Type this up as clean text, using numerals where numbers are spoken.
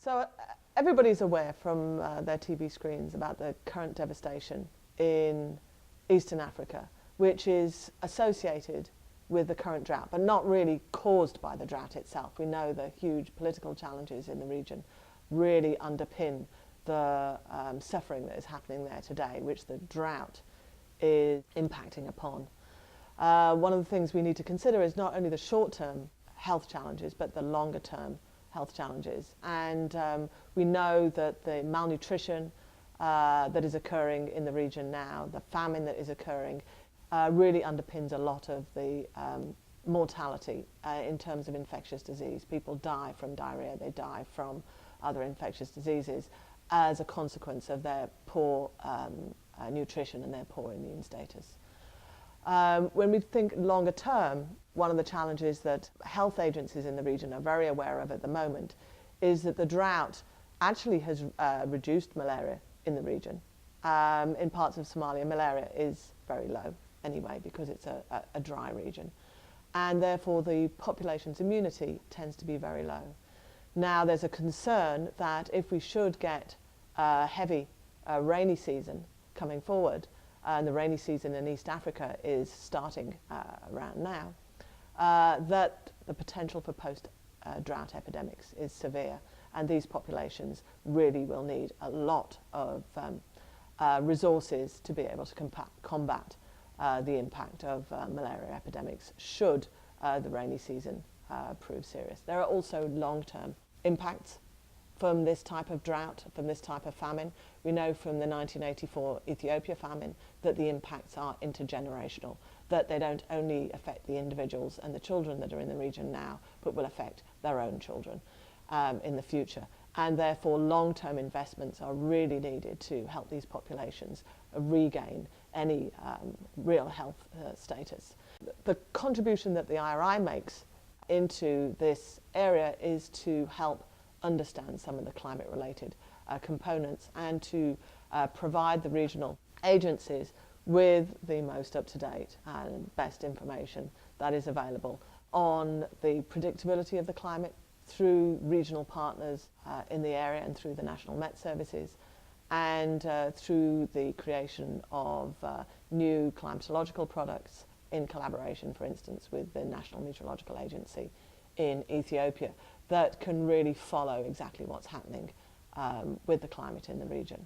So everybody's aware from their TV screens about the current devastation in Eastern Africa, which is associated with the current drought, but not really caused by the drought itself. We know the huge political challenges in the region really underpin the suffering that is happening there today, which the drought is impacting upon. One of the things we need to consider is not only the short-term health challenges, but the longer-term health challenges. And we know that the malnutrition that is occurring in the region now, the famine that is occurring, really underpins a lot of the mortality in terms of infectious disease. People die from diarrhea, they die from other infectious diseases as a consequence of their poor nutrition and their poor immune status. When we think longer term, one of the challenges that health agencies in the region are very aware of at the moment is that the drought actually has reduced malaria in the region. In parts of Somalia, malaria is very low anyway because it's a dry region, and therefore the population's immunity tends to be very low. Now there's a concern that if we should get a heavy rainy season coming forward, and the rainy season in East Africa is starting around now, that the potential for post-drought epidemics is severe, and these populations really will need a lot of resources to be able to combat the impact of malaria epidemics should the rainy season prove serious. There are also long-term impacts from this type of drought, from this type of famine. We know from the 1984 Ethiopia famine that the impacts are intergenerational, that they don't only affect the individuals and the children that are in the region now, but will affect their own children in the future. And therefore long-term investments are really needed to help these populations regain any real health status. The contribution that the IRI makes into this area is to help understand some of the climate-related components and to provide the regional agencies with the most up-to-date and best information that is available on the predictability of the climate through regional partners in the area and through the National Met Services, and through the creation of new climatological products in collaboration, for instance, with the National Meteorological Agency in Ethiopia, that can really follow exactly what's happening with the climate in the region.